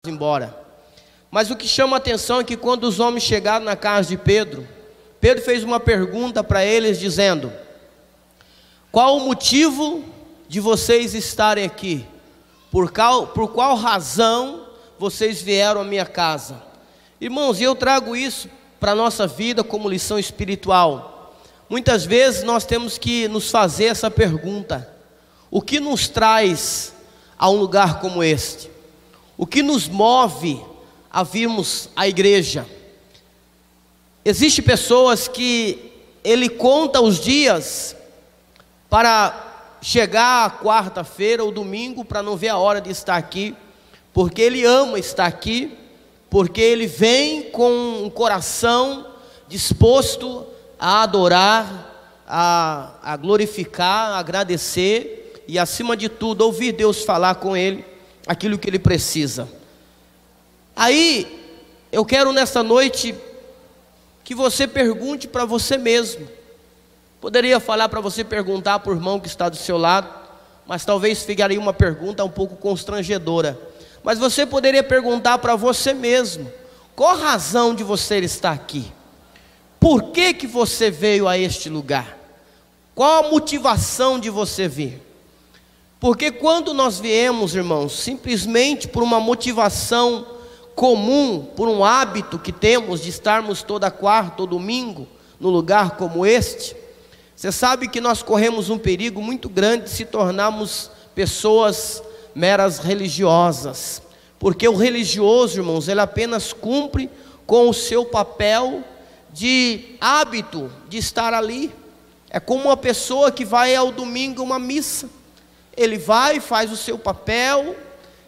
embora. Mas o que chama a atenção é que quando os homens chegaram na casa de Pedro, Pedro fez uma pergunta para eles dizendo: qual o motivo de vocês estarem aqui? Por qual razão vocês vieram à minha casa? Irmãos, eu trago isso para a nossa vida como lição espiritual. Muitas vezes nós temos que nos fazer essa pergunta: o que nos traz a um lugar como este? O que nos move a virmos à igreja? Existem pessoas que ele conta os dias para chegar a quarta-feira ou domingo para não ver a hora de estar aqui, porque ele ama estar aqui, porque ele vem com um coração disposto a adorar, a glorificar, a agradecer e, acima de tudo, ouvir Deus falar com ele aquilo que ele precisa. Aí eu quero nesta noite que você pergunte para você mesmo. Poderia falar para você perguntar para o irmão que está do seu lado, mas talvez ficaria uma pergunta um pouco constrangedora. Mas você poderia perguntar para você mesmo: qual a razão de você estar aqui? Por que que você veio a este lugar? Qual a motivação de você vir? Porque quando nós viemos, irmãos, simplesmente por uma motivação comum, por um hábito que temos de estarmos toda quarta ou domingo no lugar como este, você sabe que nós corremos um perigo muito grande de se tornarmos pessoas meras religiosas. Porque o religioso, irmãos, ele apenas cumpre com o seu papel de hábito de estar ali. É como uma pessoa que vai ao domingo a uma missa. Ele vai, faz o seu papel,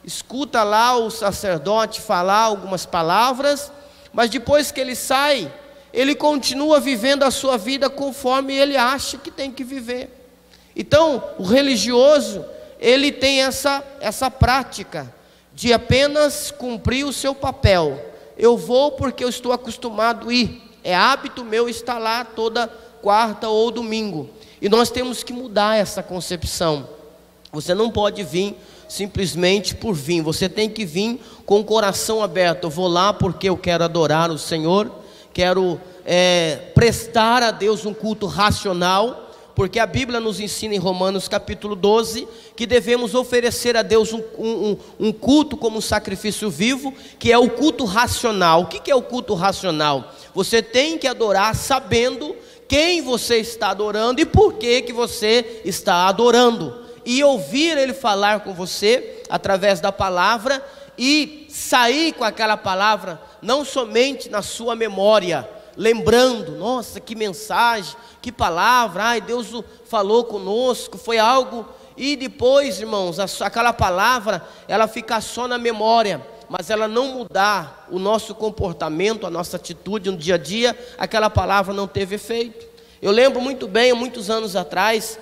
escuta lá o sacerdote falar algumas palavras, mas depois que ele sai, ele continua vivendo a sua vida conforme ele acha que tem que viver. Então, o religioso, ele tem essa prática de apenas cumprir o seu papel. Eu vou porque eu estou acostumado a ir, é hábito meu estar lá toda quarta ou domingo. E nós temos que mudar essa concepção. Você não pode vir simplesmente por vir, você tem que vir com o coração aberto. Eu vou lá porque eu quero adorar o Senhor, quero prestar a Deus um culto racional, porque a Bíblia nos ensina em Romanos capítulo 12, que devemos oferecer a Deus um culto como um sacrifício vivo, que é o culto racional. O que é o culto racional? Você tem que adorar sabendo quem você está adorando e por que você está adorando, e ouvir ele falar com você através da palavra, e sair com aquela palavra não somente na sua memória, lembrando: nossa, que mensagem, que palavra, ai, Deus falou conosco, foi algo, e depois, irmãos, aquela palavra, ela fica só na memória, mas ela não mudar o nosso comportamento, a nossa atitude no dia a dia, aquela palavra não teve efeito. Eu lembro muito bem, há muitos anos atrás,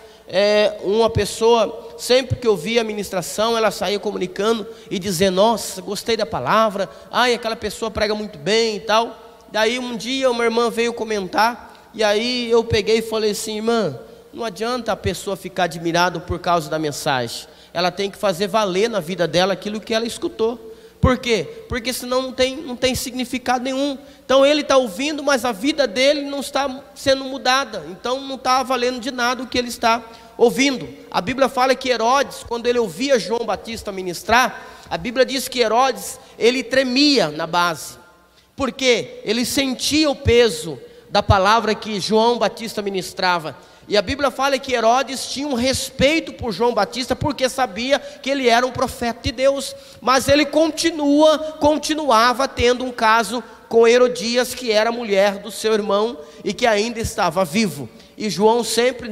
uma pessoa, sempre que eu via a ministração, ela saía comunicando e dizendo: nossa, gostei da palavra, ai, aquela pessoa prega muito bem e tal. Daí um dia uma irmã veio comentar, e aí eu peguei e falei assim: irmã, não adianta a pessoa ficar admirada por causa da mensagem, ela tem que fazer valer na vida dela aquilo que ela escutou. Por quê? Porque senão não tem significado nenhum. Então ele está ouvindo, mas a vida dele não está sendo mudada, então não está valendo de nada o que ele está ouvindo. A Bíblia fala que Herodes, quando ele ouvia João Batista ministrar, a Bíblia diz que Herodes, ele tremia na base, porque ele sentia o peso da palavra que João Batista ministrava. E a Bíblia fala que Herodes tinha um respeito por João Batista, porque sabia que ele era um profeta de Deus. Mas ele continuava tendo um caso com Herodias, que era mulher do seu irmão e que ainda estava vivo. E João sempre,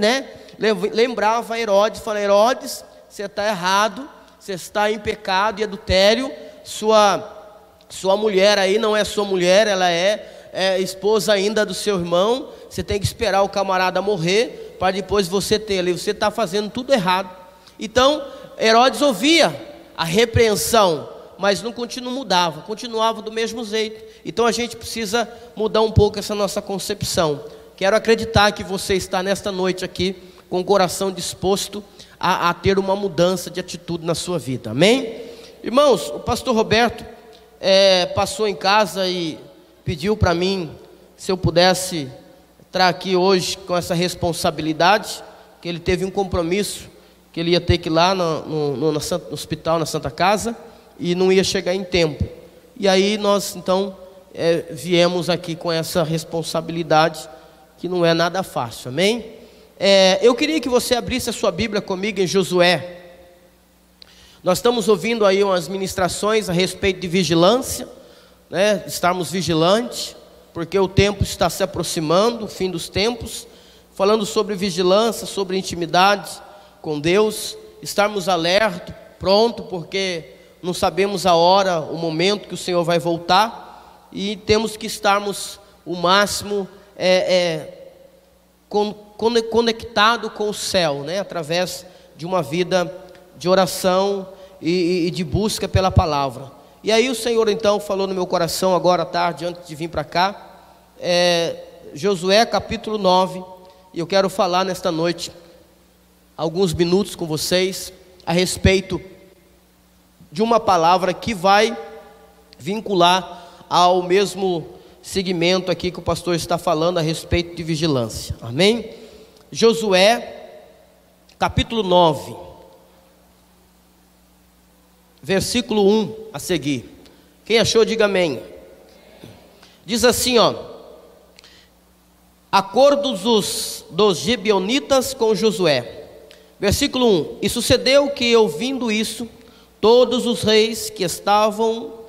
lembrava a Herodes, falava: Herodes, você está errado, você está em pecado e adultério, sua mulher aí não é sua mulher, ela é esposa ainda do seu irmão, você tem que esperar o camarada morrer, para depois você ter ali, você está fazendo tudo errado. Então Herodes ouvia a repreensão, mas não mudava, continuava do mesmo jeito. Então a gente precisa mudar um pouco essa nossa concepção. Quero acreditar que você está nesta noite aqui com o coração disposto a ter uma mudança de atitude na sua vida, amém? Irmãos, o pastor Roberto, passou em casa e pediu para mim se eu pudesse estar aqui hoje com essa responsabilidade, que ele teve um compromisso, que ele ia ter que ir lá no hospital, na Santa Casa, e não ia chegar em tempo. E aí nós então viemos aqui com essa responsabilidade, que não é nada fácil, amém? Eu queria que você abrisse a sua Bíblia comigo em Josué. Nós estamos ouvindo aí umas ministrações a respeito de vigilância, né? Estarmos vigilantes, porque o tempo está se aproximando, o fim dos tempos, falando sobre vigilância, sobre intimidade com Deus, estarmos alerta, pronto, porque não sabemos a hora, o momento que o Senhor vai voltar, e temos que estarmos o máximo conectado com o céu, né? Através de uma vida de oração e de busca pela palavra. E aí o Senhor então falou no meu coração agora à tarde, antes de vir para cá, Josué capítulo 9, e eu quero falar nesta noite alguns minutos com vocês a respeito de uma palavra que vai vincular ao mesmo segmento aqui que o pastor está falando a respeito de vigilância, amém? Josué capítulo 9, versículo 1 a seguir. Quem achou, diga amém. Diz assim, acordos dos gibeonitas com Josué. Versículo 1: E sucedeu que, ouvindo isso, todos os reis que estavam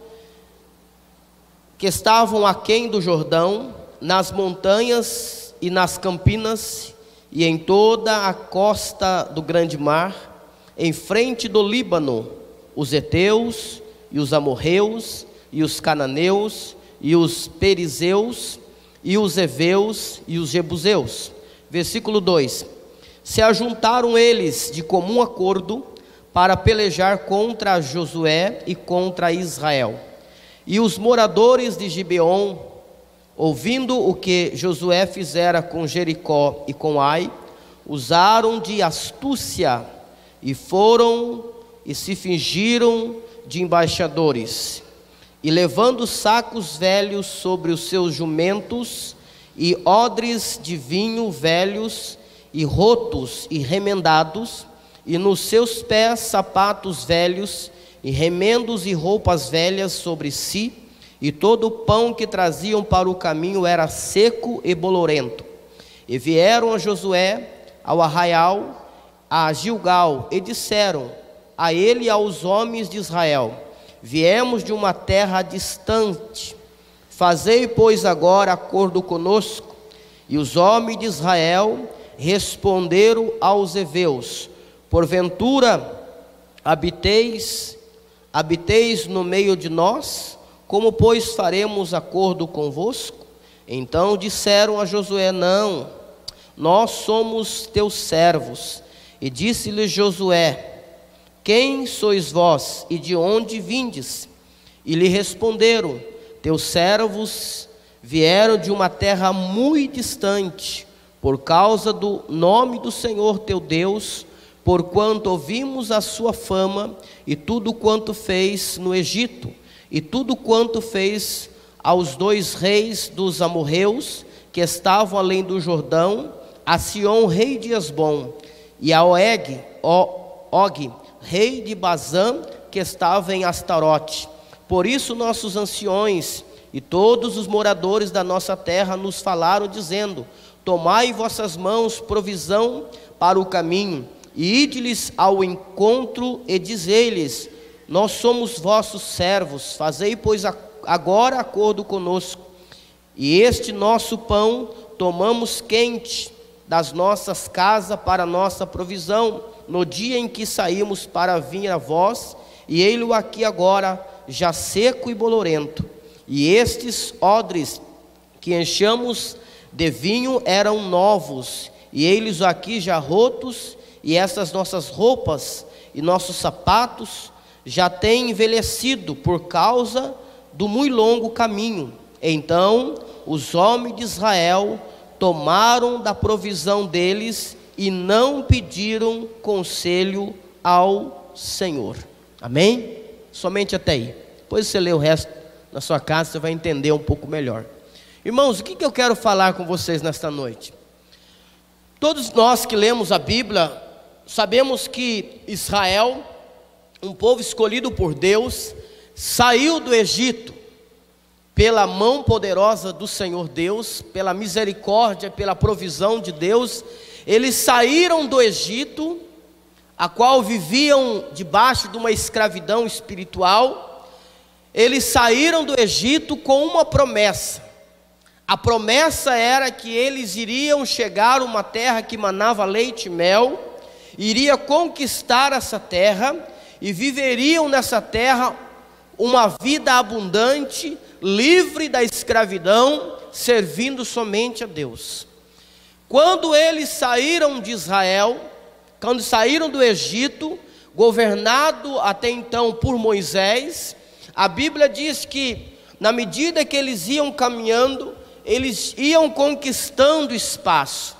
aquém do Jordão, nas montanhas e nas campinas, e em toda a costa do grande mar, em frente do Líbano, os heteus, e os amorreus, e os cananeus, e os perizeus, e os heveus, e os jebuseus. Versículo 2: Se ajuntaram eles de comum acordo para pelejar contra Josué e contra Israel. E os moradores de Gibeon, ouvindo o que Josué fizera com Jericó e com Ai, usaram de astúcia e foram e se fingiram de embaixadores, e levando sacos velhos sobre os seus jumentos, e odres de vinho velhos, e rotos e remendados, e nos seus pés sapatos velhos, e remendos e roupas velhas sobre si, e todo o pão que traziam para o caminho era seco e bolorento. E vieram a Josué ao arraial, a Gilgal, e disseram a ele e aos homens de Israel: Viemos de uma terra distante, fazei, pois, agora acordo conosco. E os homens de Israel responderam aos heveus: Porventura habiteis no meio de nós? Como, pois, faremos acordo convosco? Então disseram a Josué: Não, nós somos teus servos. E disse-lhe Josué: Quem sois vós e de onde vindes? E lhe responderam: Teus servos vieram de uma terra muito distante, por causa do nome do Senhor teu Deus, porquanto ouvimos a sua fama, e tudo quanto fez no Egito, e tudo quanto fez aos 2 reis dos amorreus, que estavam além do Jordão, a Sion, rei de Esbom, e a Og, rei de Bazã, que estava em Astarote. Por isso nossos anciões e todos os moradores da nossa terra nos falaram, dizendo: Tomai em vossas mãos provisão para o caminho, e ide-lhes ao encontro, e dizei-lhes: Nós somos vossos servos, fazei, pois, agora acordo conosco. E este nosso pão tomamos quente das nossas casas para nossa provisão, no dia em que saímos para vir a vós, e ei-lo aqui agora, já seco e bolorento. E estes odres que enchamos de vinho eram novos, e eles aqui já rotos, e essas nossas roupas e nossos sapatos já têm envelhecido por causa do muito longo caminho. Então os homens de Israel tomaram da provisão deles e não pediram conselho ao Senhor. Amém? Somente até aí. Depois você lê o resto na sua casa você vai entender um pouco melhor. Irmãos, o que eu quero falar com vocês nesta noite? Todos nós que lemos a Bíblia, sabemos que Israel, um povo escolhido por Deus, saiu do Egito pela mão poderosa do Senhor Deus, pela misericórdia, pela provisão de Deus. Eles saíram do Egito, a qual viviam debaixo de uma escravidão espiritual. Eles saíram do Egito com uma promessa. A promessa era que eles iriam chegar a uma terra que manava leite e mel, iria conquistar essa terra e viveriam nessa terra uma vida abundante, livre da escravidão, servindo somente a Deus. Quando eles saíram de Israel, quando saíram do Egito, governado até então por Moisés, a Bíblia diz que na medida que eles iam caminhando, eles iam conquistando espaço.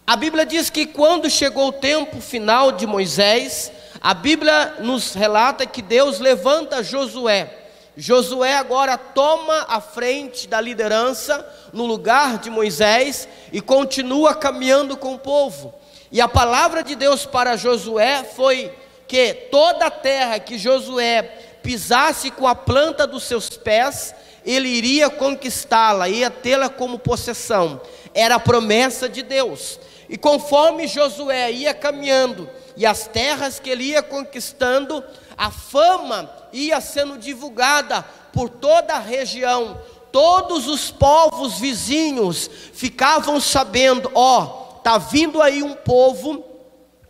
A Bíblia diz que quando chegou o tempo final de Moisés, a Bíblia nos relata que Deus levanta Josué. Josué agora toma a frente da liderança no lugar de Moisés e continua caminhando com o povo. E a palavra de Deus para Josué foi que toda a terra que Josué pisasse com a planta dos seus pés, ele iria conquistá-la, ia tê-la como possessão. Era a promessa de Deus. E conforme Josué ia caminhando e as terras que ele ia conquistando, a fama ia sendo divulgada por toda a região. Todos os povos vizinhos ficavam sabendo: está vindo aí um povo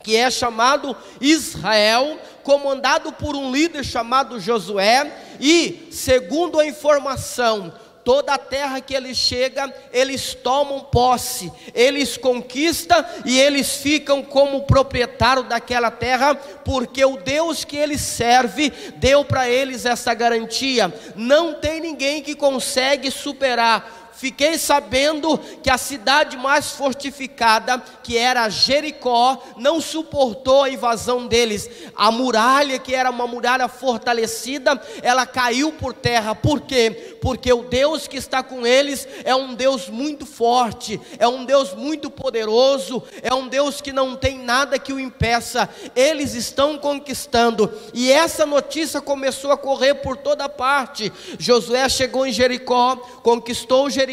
que é chamado Israel, comandado por um líder chamado Josué. E segundo a informação, toda a terra que eles chegam, eles tomam posse, eles conquistam e eles ficam como proprietário daquela terra, porque o Deus que eles servem deu para eles essa garantia. Não tem ninguém que consegue superar. Fiquei sabendo que a cidade mais fortificada, que era Jericó, não suportou a invasão deles. A muralha, que era uma muralha fortalecida, ela caiu por terra. Por quê? Porque o Deus que está com eles é um Deus muito forte, é um Deus muito poderoso, é um Deus que não tem nada que o impeça. Eles estão conquistando, e essa notícia começou a correr por toda parte. Josué chegou em Jericó, conquistou Jericó,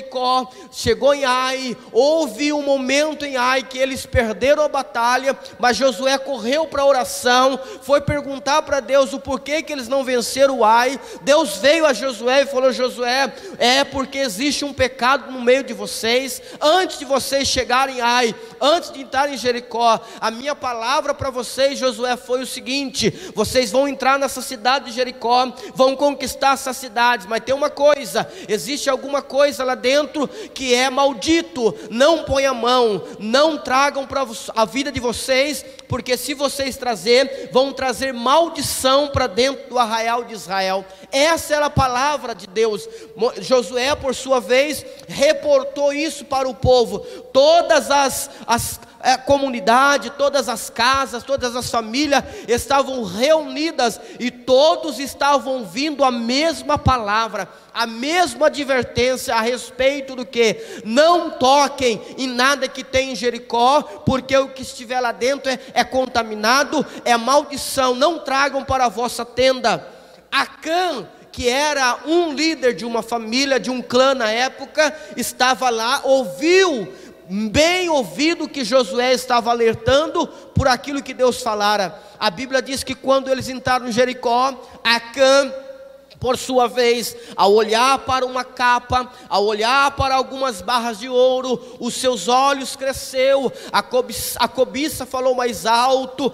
chegou em Ai. Houve um momento em Ai que eles perderam a batalha, mas Josué correu para a oração, foi perguntar para Deus o porquê que eles não venceram Ai. Deus veio a Josué e falou: Josué, é porque existe um pecado no meio de vocês. Antes de vocês chegarem em Ai, antes de entrar em Jericó, a minha palavra para vocês, Josué, foi o seguinte: vocês vão entrar nessa cidade de Jericó, vão conquistar essa cidade, mas tem uma coisa, existe alguma coisa lá dentro que é maldito. Não põe a mão, não tragam para a vida de vocês, porque se vocês vão trazer maldição para dentro do arraial de Israel. Essa era a palavra de Deus. Josué, por sua vez, reportou isso para o povo. Todas as comunidade, todas as casas, todas as famílias estavam reunidas e todos estavam ouvindo a mesma palavra, a mesma advertência a respeito do que não toquem em nada que tem em Jericó, porque o que estiver lá dentro é contaminado, é maldição. Não tragam para a vossa tenda. Acã, que era um líder de uma família, de um clã na época, estava lá, ouviu bem ouvido que Josué estava alertando por aquilo que Deus falara. A Bíblia diz que quando eles entraram em Jericó, Acã, por sua vez, ao olhar para uma capa, ao olhar para algumas barras de ouro, os seus olhos cresceu, a cobiça falou mais alto,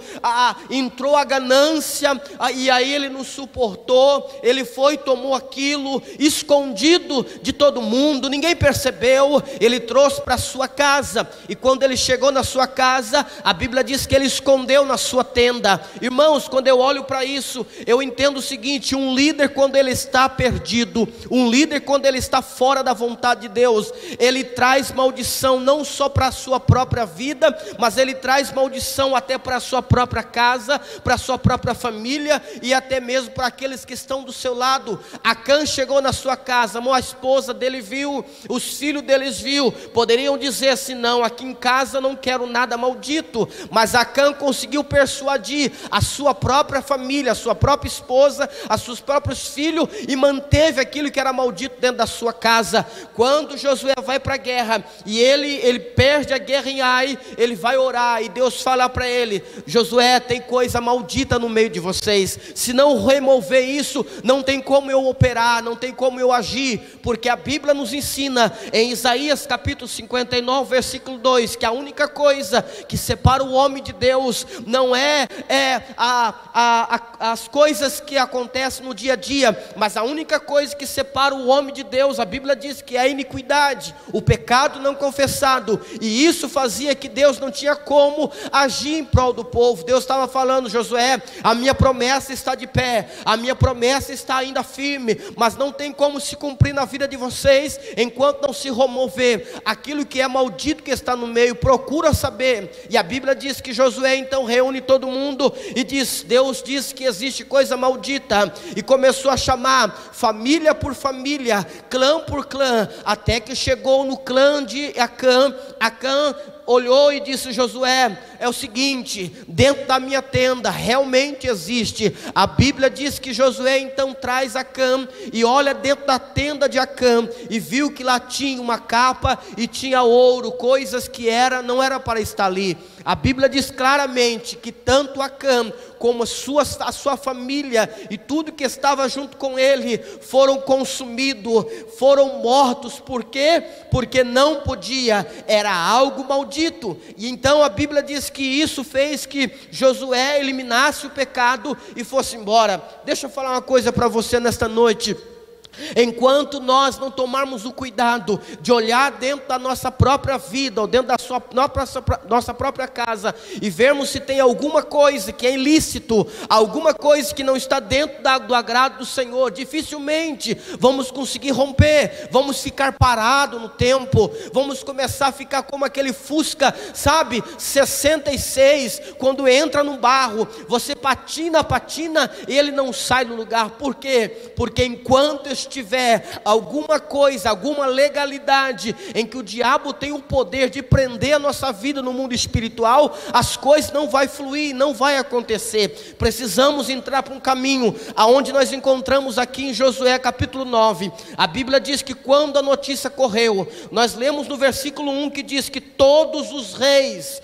entrou a ganância, e aí ele não suportou, ele foi, tomou aquilo, escondido de todo mundo, ninguém percebeu, ele trouxe para sua casa, e quando ele chegou na sua casa, a Bíblia diz que ele escondeu na sua tenda. Irmãos, quando eu olho para isso, eu entendo o seguinte: um líder, quando quando ele está perdido, um líder quando ele está fora da vontade de Deus, ele traz maldição não só para a sua própria vida, mas ele traz maldição até para a sua própria casa, para a sua própria família e até mesmo para aqueles que estão do seu lado. Acã chegou na sua casa, a esposa dele viu, os filhos deles viu, poderiam dizer assim: não, aqui em casa não quero nada maldito, mas Acã conseguiu persuadir a sua própria família, a sua própria esposa, a seus próprios filhos, e manteve aquilo que era maldito dentro da sua casa. Quando Josué vai para a guerra e ele perde a guerra em Ai, ele vai orar e Deus fala para ele: Josué, tem coisa maldita no meio de vocês, se não remover isso, não tem como eu operar, não tem como eu agir, porque a Bíblia nos ensina em Isaías capítulo 59 versículo 2, que a única coisa que separa o homem de Deus não é as coisas que acontecem no dia a dia, mas a única coisa que separa o homem de Deus, a Bíblia diz que é a iniquidade, o pecado não confessado. E isso fazia que Deus não tinha como agir em prol do povo. Deus estava falando: Josué, a minha promessa está de pé, a minha promessa está ainda firme, mas não tem como se cumprir na vida de vocês enquanto não se remover aquilo que é maldito que está no meio. Procura saber. E a Bíblia diz que Josué então reúne todo mundo e diz: Deus diz que existe coisa maldita, e começou a chamar família por família, clã por clã, até que chegou no clã de Acã. Acã olhou e disse: Josué, é o seguinte, dentro da minha tenda realmente existe. A Bíblia diz que Josué então traz Acã e olha dentro da tenda de Acã e viu que lá tinha uma capa e tinha ouro, coisas que não era para estar ali. A Bíblia diz claramente que tanto Acã como a sua família e tudo que estava junto com ele foram consumidos, foram mortos. Por quê? Porque não podia, era algo maldito. E então a Bíblia diz que isso fez que Josué eliminasse o pecado e fosse embora. Deixa eu falar uma coisa para você nesta noite. Enquanto nós não tomarmos o cuidado de olhar dentro da nossa própria vida, ou dentro da nossa própria casa, e vermos se tem alguma coisa que é ilícito, alguma coisa que não está dentro do agrado do Senhor, dificilmente vamos conseguir romper, vamos ficar parados no tempo, vamos começar a ficar como aquele Fusca, sabe, 66, quando entra no barro, você patina e ele não sai do lugar. Por quê? Porque enquanto tiver alguma coisa, alguma legalidade em que o diabo tem o poder de prender a nossa vida no mundo espiritual, as coisas não vai fluir, não vai acontecer. Precisamos entrar para um caminho aonde nós encontramos aqui em Josué capítulo 9. A Bíblia diz que quando a notícia correu, nós lemos no versículo 1 que diz que todos os reis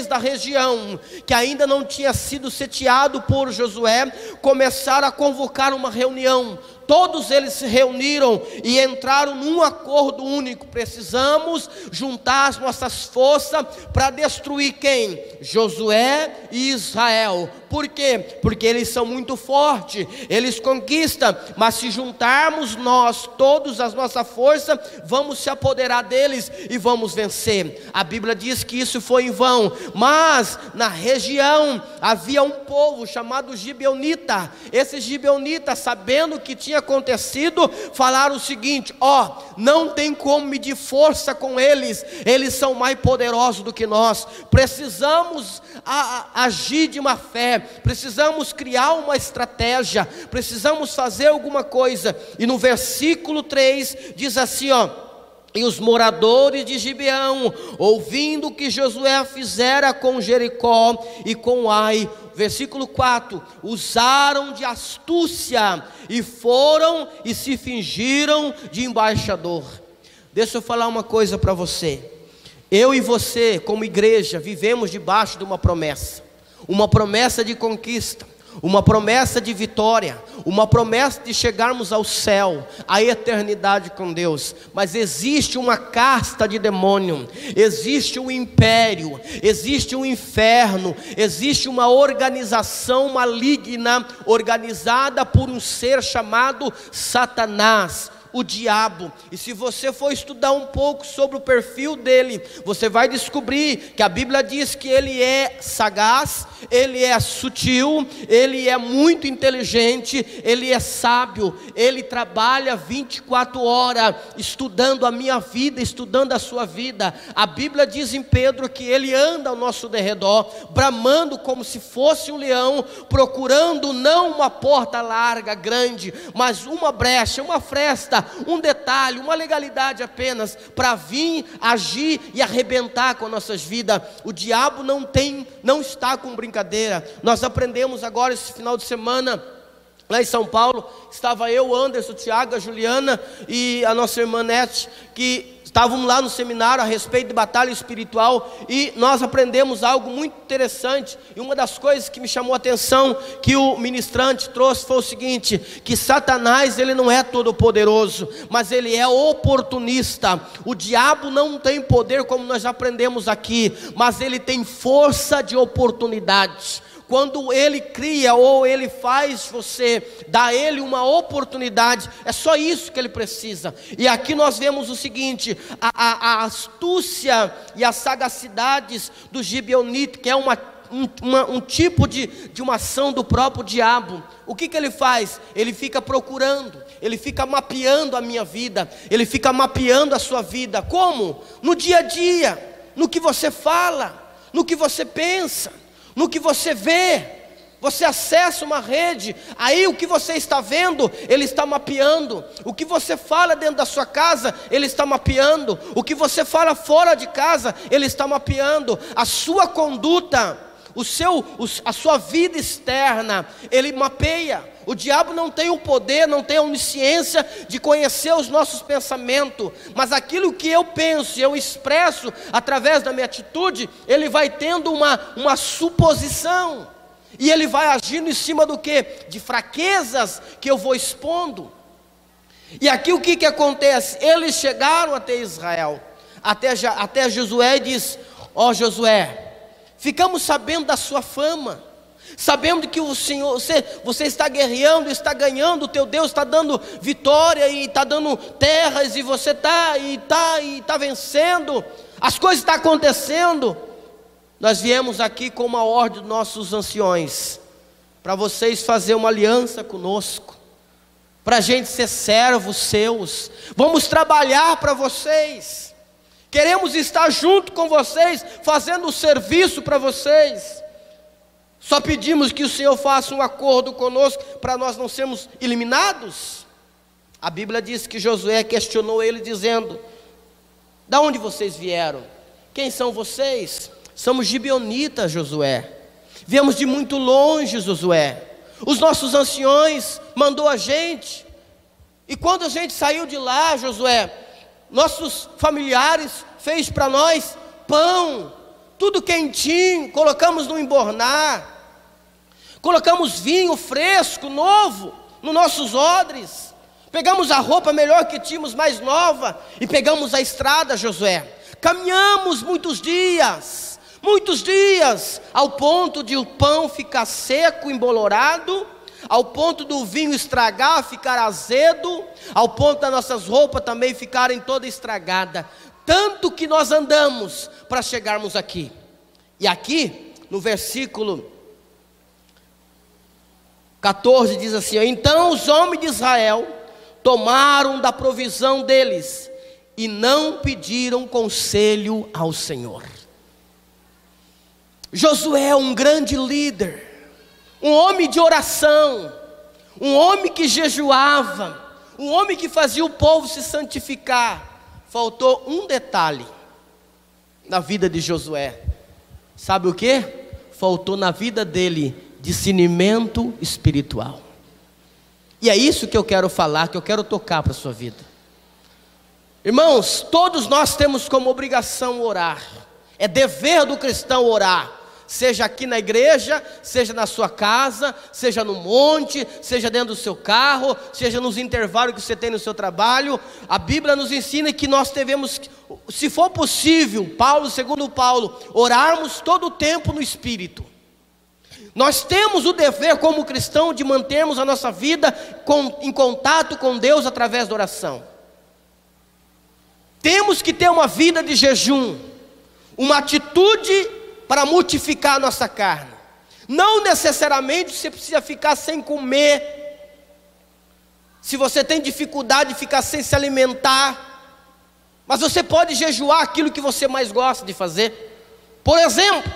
da região, que ainda não tinha sido sitiado por Josué, começaram a convocar uma reunião. Todos eles se reuniram e entraram num acordo único: precisamos juntar as nossas forças para destruir quem? Josué e Israel. Por quê? Porque eles são muito fortes, eles conquistam, mas se juntarmos nós, todos as nossas forças, vamos se apoderar deles e vamos vencer. A Bíblia diz que isso foi em vão, mas na região havia um povo chamado Gibeonita. Esses Gibeonitas, sabendo que tinha acontecido, falaram o seguinte: não tem como medir força com eles, eles são mais poderosos do que nós, precisamos agir de má fé, precisamos criar uma estratégia, precisamos fazer alguma coisa. E no versículo 3 diz assim: e os moradores de Gibeão, ouvindo o que Josué fizera com Jericó e com Ai, versículo 4, usaram de astúcia e foram e se fingiram de embaixador. Deixa eu falar uma coisa para você. Eu e você, como igreja, vivemos debaixo de uma promessa de conquista, uma promessa de vitória, uma promessa de chegarmos ao céu, à eternidade com Deus. Mas existe uma casta de demônio, existe um império, existe um inferno, existe uma organização maligna, organizada por um ser chamado Satanás. o diabo. E se você for estudar um pouco sobre o perfil dele, você vai descobrir que a Bíblia diz que ele é sagaz, ele é sutil, ele é muito inteligente, ele é sábio, ele trabalha 24 horas estudando a minha vida, estudando a sua vida. A Bíblia diz em Pedro que ele anda ao nosso derredor, bramando como se fosse um leão, procurando não uma porta larga, grande, mas uma brecha, uma fresta, um detalhe, uma legalidade apenas, para vir, agir e arrebentar com nossas vidas. O diabo não está com brincadeira. Nós aprendemos agora esse final de semana, lá em São Paulo, estava eu, Anderson, Tiago, a Juliana e a nossa irmã Nete, que estávamos lá no seminário a respeito de batalha espiritual, e nós aprendemos algo muito interessante. E uma das coisas que me chamou a atenção, que o ministrante trouxe, foi o seguinte: que Satanás, ele não é todo poderoso, mas ele é oportunista. O diabo não tem poder, como nós aprendemos aqui, mas ele tem força de oportunidade. Quando ele cria ou ele faz você, dá a ele uma oportunidade, é só isso que ele precisa. E aqui nós vemos o seguinte: a astúcia e as sagacidades do gibeonita, que é um tipo de uma ação do próprio diabo. O que ele faz? Ele fica procurando, ele fica mapeando a minha vida, ele fica mapeando a sua vida. Como? No dia a dia, no que você fala, no que você pensa, no que você vê. Você acessa uma rede, aí o que você está vendo, ele está mapeando. O que você fala dentro da sua casa, ele está mapeando. O que você fala fora de casa, ele está mapeando. A sua conduta, a sua vida externa, ele mapeia. O diabo não tem o poder, não tem a onisciência de conhecer os nossos pensamentos, mas aquilo que eu penso e eu expresso através da minha atitude, ele vai tendo uma suposição, e ele vai agindo em cima do quê? De fraquezas que eu vou expondo. E aqui o que acontece? Eles chegaram até Israel, até Josué, e diz: ó Josué, ficamos sabendo da sua fama, sabemos que o Senhor, você está guerreando, está ganhando, o teu Deus está dando vitória e está dando terras, e você está vencendo, as coisas estão acontecendo. Nós viemos aqui com uma ordem dos nossos anciões, para vocês fazer uma aliança conosco, para a gente ser servos seus, vamos trabalhar para vocês, queremos estar junto com vocês, fazendo o serviço para vocês. Só pedimos que o Senhor faça um acordo conosco, para nós não sermos eliminados. A Bíblia diz que Josué questionou ele, dizendo: da onde vocês vieram? Quem são vocês? Somos gibeonitas, Josué. Viemos de muito longe, Josué. Os nossos anciões mandou a gente, e quando a gente saiu de lá, Josué, nossos familiares fez para nós pão, tudo quentinho, colocamos no embornar, colocamos vinho fresco, novo, nos nossos odres, pegamos a roupa melhor que tínhamos, mais nova, e pegamos a estrada, Josué. Caminhamos muitos dias, ao ponto de o pão ficar seco, embolorado, ao ponto do vinho estragar, ficar azedo, ao ponto das nossas roupas também ficarem toda estragada. Tanto que nós andamos para chegarmos aqui. E aqui, no versículo 14, diz assim: então os homens de Israel tomaram da provisão deles, e não pediram conselho ao Senhor. Josué é um grande líder, um homem de oração, um homem que jejuava, um homem que fazia o povo se santificar. Faltou um detalhe na vida de Josué. Sabe o que? Faltou na vida dele discernimento espiritual. E é isso que eu quero falar, que eu quero tocar para a sua vida. Irmãos, todos nós temos como obrigação orar. É dever do cristão orar. Seja aqui na igreja, seja na sua casa, seja no monte, seja dentro do seu carro, seja nos intervalos que você tem no seu trabalho. A Bíblia nos ensina que nós devemos, se for possível, segundo Paulo, orarmos todo o tempo no Espírito. Nós temos o dever como cristão de mantermos a nossa vida em contato com Deus através da oração. Temos que ter uma vida de jejum, uma atitude para mortificar a nossa carne. Não necessariamente você precisa ficar sem comer. Se você tem dificuldade de ficar sem se alimentar, mas você pode jejuar aquilo que você mais gosta de fazer. Por exemplo,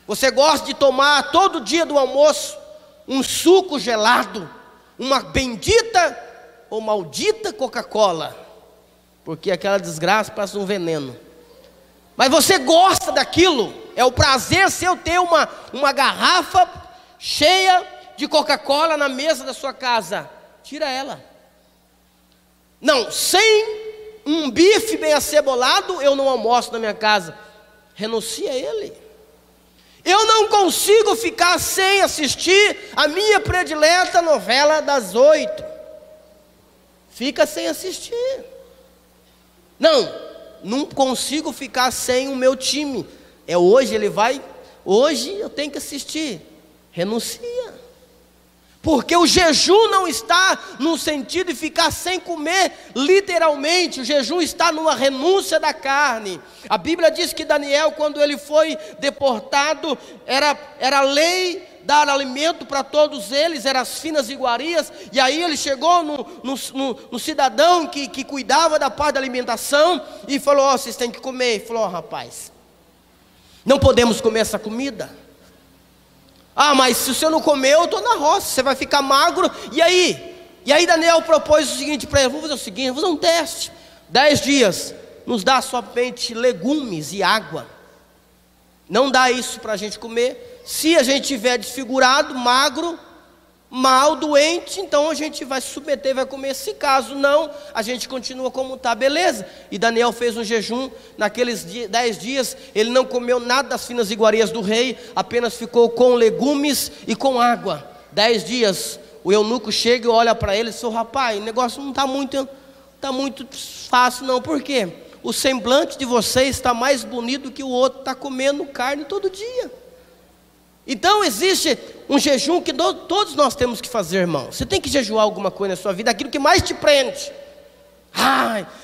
você gosta de tomar todo dia do almoço um suco gelado, uma bendita ou maldita Coca-Cola, porque aquela desgraça parece um veneno. Mas você gosta daquilo, é o prazer seu ter uma garrafa cheia de Coca-Cola na mesa da sua casa. Tira ela. Não, sem um bife bem acebolado eu não almoço na minha casa. Renuncia a ele. Eu não consigo ficar sem assistir a minha predileta novela das 8. Fica sem assistir. Não consigo ficar sem o meu time. Hoje eu tenho que assistir. Renuncia. Porque o jejum não está no sentido de ficar sem comer, literalmente. O jejum está numa renúncia da carne. A Bíblia diz que Daniel, quando ele foi deportado, era lei dar alimento para todos eles, eram as finas iguarias. E aí ele chegou no cidadão que cuidava da parte da alimentação e falou: vocês têm que comer. Ele falou: rapaz, não podemos comer essa comida. Mas se você não comer, eu estou na roça, você vai ficar magro. E aí Daniel propôs o seguinte para ele: vamos fazer o seguinte, vamos fazer um teste. 10 dias, nos dá somente legumes e água. Não dá isso para a gente comer. Se a gente estiver desfigurado, magro, mal, doente, então a gente vai se submeter, vai comer. Se caso não, a gente continua como está, beleza. E Daniel fez um jejum, naqueles 10 dias, ele não comeu nada das finas iguarias do rei, apenas ficou com legumes e com água. 10 dias, o eunuco chega e olha para ele e diz: rapaz, o negócio não está muito fácil não. Por quê? O semblante de vocês está mais bonito que o outro, está comendo carne todo dia. Então existe um jejum que todos nós temos que fazer, irmão. Você tem que jejuar alguma coisa na sua vida, aquilo que mais te prende.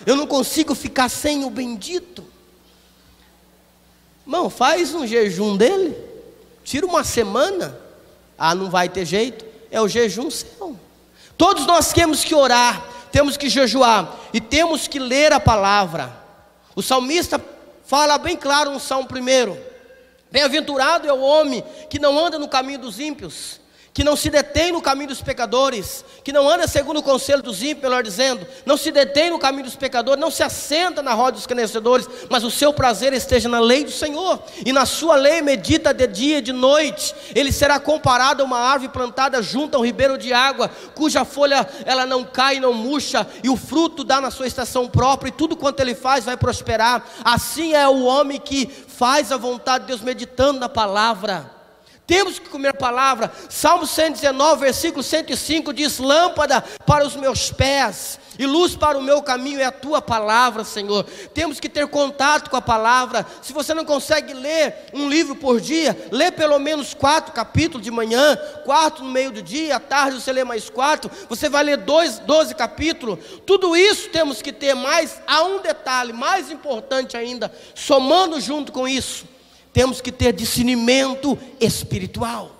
Eu não consigo ficar sem o bendito. Irmão, faz um jejum dele, tira uma semana. Não vai ter jeito, é o jejum seu. Todos nós temos que orar, temos que jejuar e temos que ler a palavra. O salmista fala bem claro no Salmo 1: bem-aventurado é o homem que não anda no caminho dos ímpios, que não se detém no caminho dos pecadores, que não anda segundo o conselho dos ímpios, melhor dizendo, não se detém no caminho dos pecadores, não se assenta na roda dos escarnecedores, mas o seu prazer esteja na lei do Senhor, e na sua lei medita de dia e de noite. Ele será comparado a uma árvore plantada junto a um ribeiro de água, cuja folha ela não cai e não murcha, e o fruto dá na sua estação própria, e tudo quanto ele faz vai prosperar. Assim é o homem que faz a vontade de Deus, meditando na palavra. Temos que comer a palavra. Salmo 119, versículo 105 diz: lâmpada para os meus pés e luz para o meu caminho é a tua palavra, Senhor. Temos que ter contato com a palavra. Se você não consegue ler um livro por dia, lê pelo menos 4 capítulos de manhã, 4 no meio do dia, à tarde você lê mais 4, você vai ler 12 capítulos. Tudo isso temos que ter, mas há um detalhe mais importante ainda, somando junto com isso: temos que ter discernimento espiritual.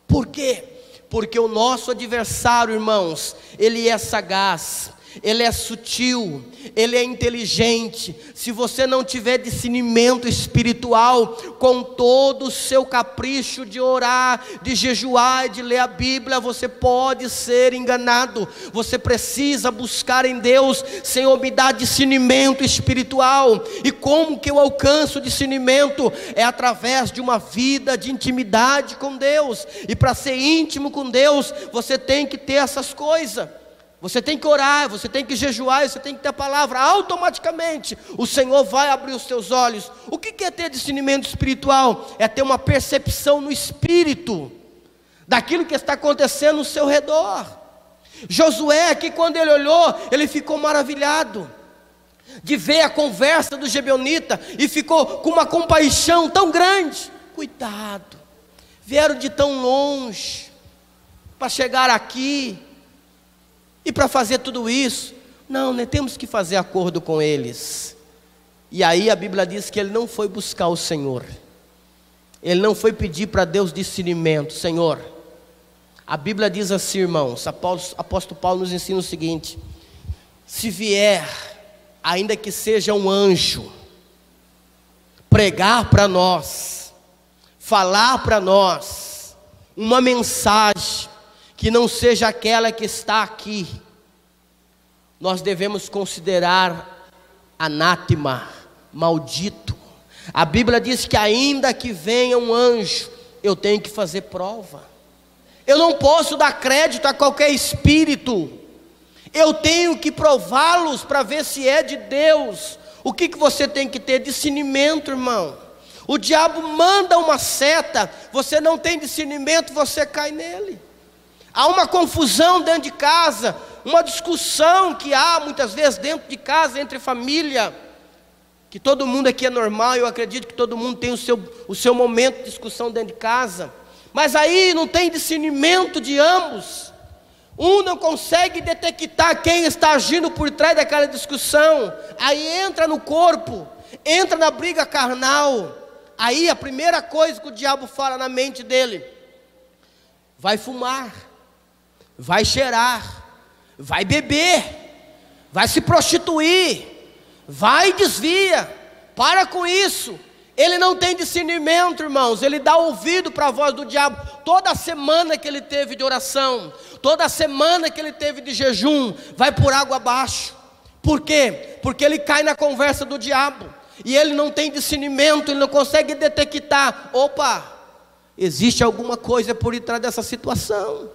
Por quê? Porque o nosso adversário, irmãos, ele é sagaz, ele é sutil, ele é inteligente. Se você não tiver discernimento espiritual, com todo o seu capricho de orar, de jejuar e de ler a Bíblia, você pode ser enganado. Você precisa buscar em Deus: Senhor, me dá discernimento espiritual. E como que eu alcanço discernimento? É através de uma vida de intimidade com Deus. E para ser íntimo com Deus, você tem que ter essas coisas. Você tem que orar, você tem que jejuar, você tem que ter a palavra. Automaticamente o Senhor vai abrir os teus olhos. O que é ter discernimento espiritual? É ter uma percepção no espírito daquilo que está acontecendo no seu redor. Josué aqui, quando ele olhou, ele ficou maravilhado de ver a conversa do gibeonita e ficou com uma compaixão tão grande. Cuidado, vieram de tão longe para chegar aqui e para fazer tudo isso. Não, né? Temos que fazer acordo com eles. E aí a Bíblia diz que ele não foi buscar o Senhor, ele não foi pedir para Deus discernimento. Senhor, a Bíblia diz assim, irmãos, apóstolo Paulo nos ensina o seguinte: se vier, ainda que seja um anjo, pregar para nós, falar para nós uma mensagem que não seja aquela que está aqui, nós devemos considerar anátema, maldito. A Bíblia diz que ainda que venha um anjo, eu tenho que fazer prova. Eu não posso dar crédito a qualquer espírito, eu tenho que prová-los para ver se é de Deus. O que você tem que ter? Discernimento, irmão. O diabo manda uma seta, você não tem discernimento, você cai nele. Há uma confusão dentro de casa, uma discussão que há muitas vezes dentro de casa, entre família, que todo mundo aqui é normal, eu acredito que todo mundo tem o seu momento de discussão dentro de casa, mas aí não tem discernimento de ambos, um não consegue detectar quem está agindo por trás daquela discussão, aí entra no corpo, entra na briga carnal, aí a primeira coisa que o diabo fala na mente dele: vai fumar, vai cheirar, vai beber, vai se prostituir, vai e desvia, para com isso. Ele não tem discernimento, irmãos, ele dá ouvido para a voz do diabo. Toda semana que ele teve de oração, toda semana que ele teve de jejum, vai por água abaixo. Por quê? Porque ele cai na conversa do diabo, e ele não tem discernimento, ele não consegue detectar: opa, existe alguma coisa por detrás dessa situação.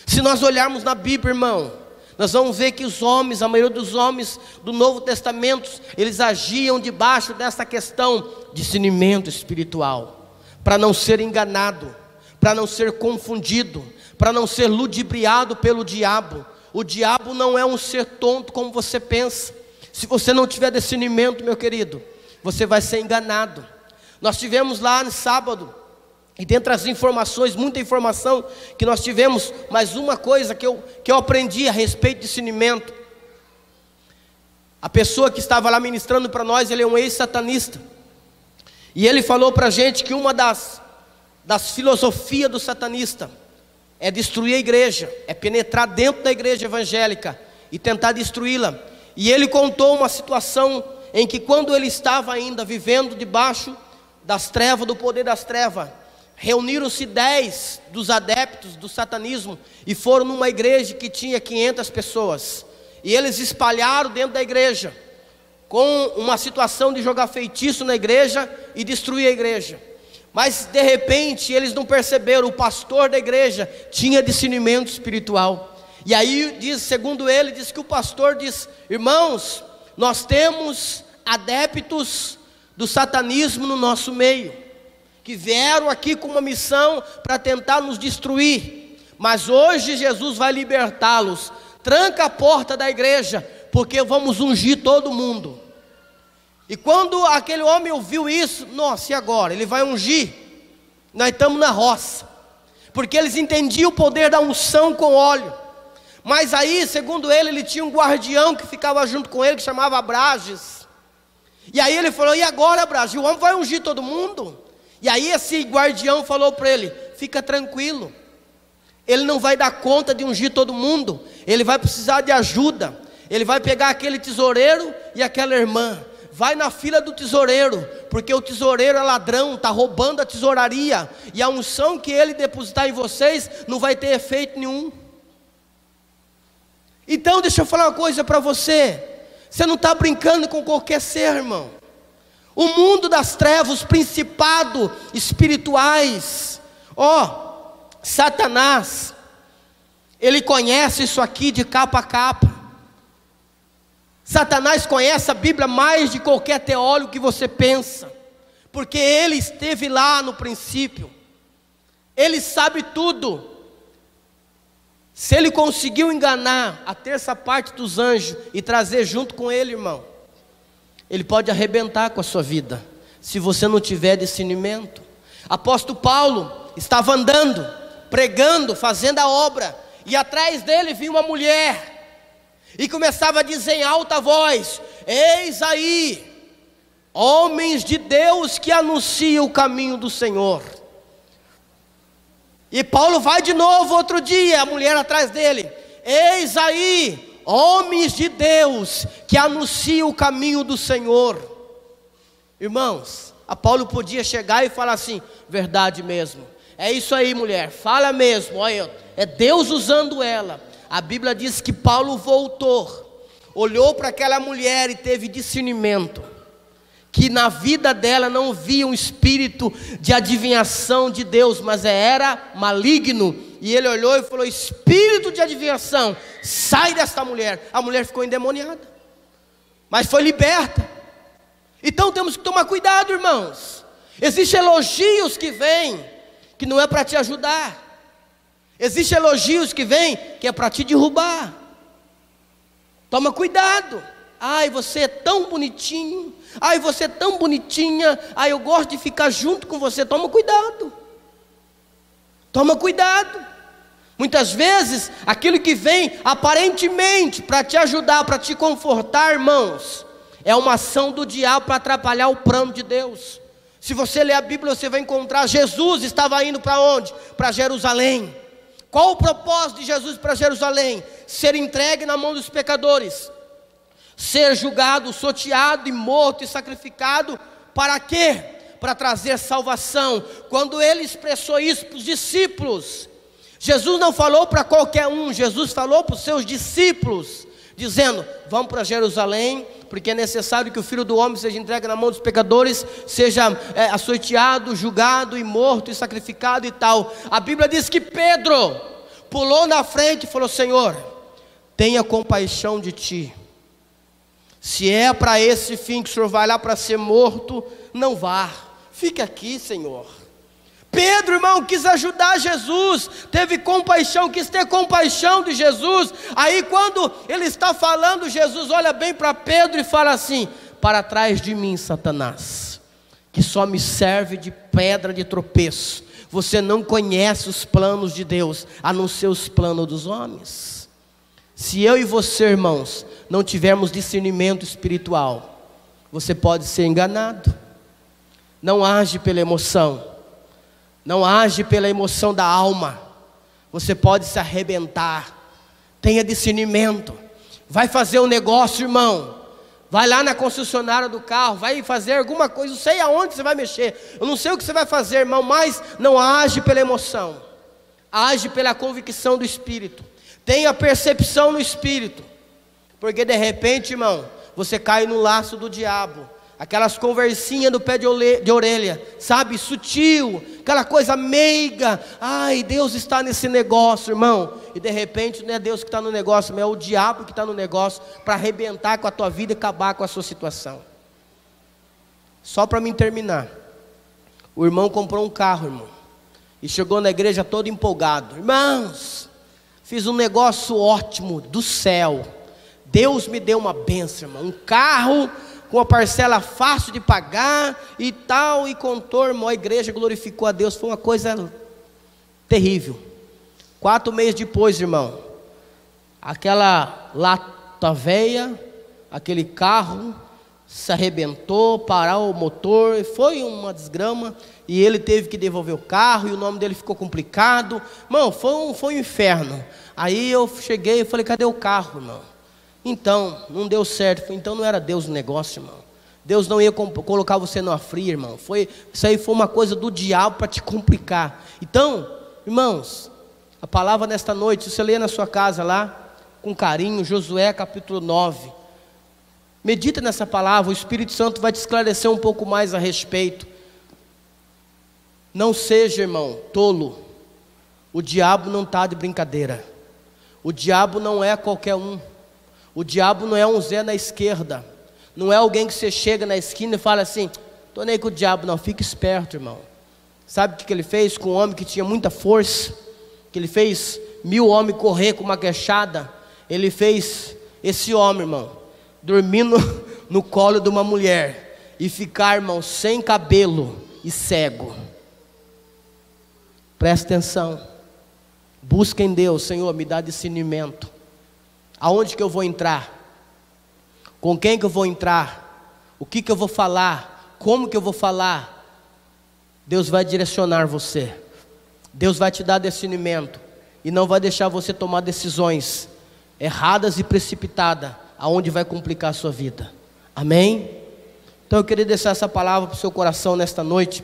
Se nós olharmos na Bíblia, irmão, nós vamos ver que os homens, a maioria dos homens do Novo Testamento, eles agiam debaixo dessa questão, discernimento espiritual, para não ser enganado, para não ser confundido, para não ser ludibriado pelo diabo. O diabo não é um ser tonto como você pensa. Se você não tiver discernimento, meu querido, você vai ser enganado. Nós tivemos lá no sábado, e dentre as informações, muita informação que nós tivemos, mas uma coisa que eu aprendi a respeito de discernimento. A pessoa que estava lá ministrando para nós, ele é um ex-satanista, e ele falou para a gente que uma das filosofias do satanista é destruir a igreja, é penetrar dentro da igreja evangélica e tentar destruí-la. E ele contou uma situação em que, quando ele estava ainda vivendo debaixo das trevas, do poder das trevas, reuniram-se 10 dos adeptos do satanismo e foram numa igreja que tinha 500 pessoas, e eles espalharam dentro da igreja, com uma situação de jogar feitiço na igreja e destruir a igreja. Mas de repente eles não perceberam, o pastor da igreja tinha discernimento espiritual, e aí diz, segundo ele, diz que o pastor diz: irmãos, nós temos adeptos do satanismo no nosso meio, que vieram aqui com uma missão para tentar nos destruir, mas hoje Jesus vai libertá-los. Tranca a porta da igreja, porque vamos ungir todo mundo. E quando aquele homem ouviu isso, nossa, e agora? Ele vai ungir? Nós estamos na roça, porque eles entendiam o poder da unção com óleo. Mas aí, segundo ele tinha um guardião que ficava junto com ele, que chamava Abrages. E aí ele falou: e agora, Abrages? O homem vai ungir todo mundo? E aí esse guardião falou para ele: fica tranquilo, ele não vai dar conta de ungir todo mundo, ele vai precisar de ajuda. Ele vai pegar aquele tesoureiro e aquela irmã, vai na fila do tesoureiro, porque o tesoureiro é ladrão, está roubando a tesouraria, e a unção que ele depositar em vocês não vai ter efeito nenhum. Então deixa eu falar uma coisa para você: você não está brincando com qualquer ser, irmão. O mundo das trevas, os principados espirituais, Satanás, ele conhece isso aqui de capa a capa. Satanás conhece a Bíblia mais de qualquer teólogo que você pensa, porque ele esteve lá no princípio, ele sabe tudo. Se ele conseguiu enganar a terça parte dos anjos e trazer junto com ele, irmão, ele pode arrebentar com a sua vida, se você não tiver discernimento. Apóstolo Paulo estava andando, pregando, fazendo a obra, e atrás dele vinha uma mulher, e começava a dizer em alta voz: eis aí, homens de Deus que anunciam o caminho do Senhor. E Paulo vai de novo outro dia, a mulher atrás dele: eis aí, homens de Deus que anunciam o caminho do Senhor. Irmãos, a Paulo podia chegar e falar assim: verdade mesmo, é isso aí, mulher, fala mesmo, olha, é Deus usando ela. A Bíblia diz que Paulo voltou, olhou para aquela mulher e teve discernimento, que na vida dela não via um espírito de adivinhação de Deus, mas era maligno. E ele olhou e falou: espírito de adivinhação, sai desta mulher. A mulher ficou endemoniada, mas foi liberta. Então temos que tomar cuidado, irmãos. Existem elogios que vêm, que não é para te ajudar. Existem elogios que vêm, que é para te derrubar. Toma cuidado. Ai, você é tão bonitinho. Ai, você é tão bonitinha. Ai, eu gosto de ficar junto com você. Toma cuidado. Toma cuidado. Muitas vezes, aquilo que vem aparentemente para te ajudar, para te confortar, irmãos, é uma ação do diabo para atrapalhar o plano de Deus. Se você ler a Bíblia, você vai encontrar: Jesus estava indo para onde? Para Jerusalém. Qual o propósito de Jesus para Jerusalém? Ser entregue na mão dos pecadores, ser julgado, sorteado e morto e sacrificado. Para quê? Para trazer salvação. Quando ele expressou isso para os discípulos, Jesus não falou para qualquer um, Jesus falou para os seus discípulos, dizendo: vamos para Jerusalém, porque é necessário que o Filho do Homem seja entregue na mão dos pecadores, seja açoiteado, julgado e morto e sacrificado e tal. A Bíblia diz que Pedro pulou na frente e falou: Senhor, tenha compaixão de ti. Se é para esse fim que o Senhor vai lá para ser morto, não vá, fique aqui, Senhor. Pedro, irmão, quis ajudar Jesus, teve compaixão, quis ter compaixão de Jesus. Aí quando ele está falando, Jesus olha bem para Pedro e fala assim: para trás de mim, Satanás, que só me serve de pedra de tropeço. Você não conhece os planos de Deus, a não ser os planos dos homens. Se eu e você, irmãos, não tivermos discernimento espiritual, você pode ser enganado. Não age pela emoção, não age pela emoção da alma, você pode se arrebentar. Tenha discernimento. Vai fazer um negócio, irmão, vai lá na concessionária do carro, vai fazer alguma coisa, não sei aonde você vai mexer, eu não sei o que você vai fazer, irmão, mas não age pela emoção, age pela convicção do Espírito. Tenha percepção no Espírito, porque de repente, irmão, você cai no laço do diabo. Aquelas conversinhas do pé de orelha, sabe, sutil, aquela coisa meiga. Ai, Deus está nesse negócio, irmão. E de repente não é Deus que está no negócio, mas é o diabo que está no negócio, para arrebentar com a tua vida e acabar com a sua situação. Só para mim terminar, o irmão comprou um carro, irmão, e chegou na igreja todo empolgado: irmãos, fiz um negócio ótimo do céu, Deus me deu uma bênção, irmão, um carro com uma parcela fácil de pagar e tal, e contou, irmão, a igreja glorificou a Deus, foi uma coisa terrível. 4 meses depois, irmão, aquela lata velha, aquele carro se arrebentou, parou o motor, foi uma desgrama, e ele teve que devolver o carro, e o nome dele ficou complicado, irmão, foi um inferno. Aí eu cheguei e falei: cadê o carro, irmão? Então, não deu certo. Então não era Deus no negócio, irmão. Deus não ia colocar você numa fria, irmão. Isso aí foi uma coisa do diabo para te complicar. Então, irmãos, a palavra nesta noite, se você ler na sua casa lá, com carinho, Josué capítulo 9, medita nessa palavra, o Espírito Santo vai te esclarecer um pouco mais a respeito. Não seja, irmão, tolo. O diabo não está de brincadeira. O diabo não é qualquer um. O diabo não é um Zé na esquerda. Não é alguém que você chega na esquina e fala assim: estou nem com o diabo, não. Fica esperto, irmão. Sabe o que ele fez com um homem que tinha muita força? Que ele fez 1000 homens correr com uma queixada. Ele fez esse homem, irmão, dormindo no colo de uma mulher e ficar, irmão, sem cabelo e cego. Presta atenção. Busca em Deus, Senhor, me dá discernimento. Aonde que eu vou entrar? Com quem que eu vou entrar? O que que eu vou falar? Como que eu vou falar? Deus vai direcionar você. Deus vai te dar discernimento. E não vai deixar você tomar decisões erradas e precipitadas, aonde vai complicar a sua vida. Amém? Então eu queria deixar essa palavra para o seu coração nesta noite.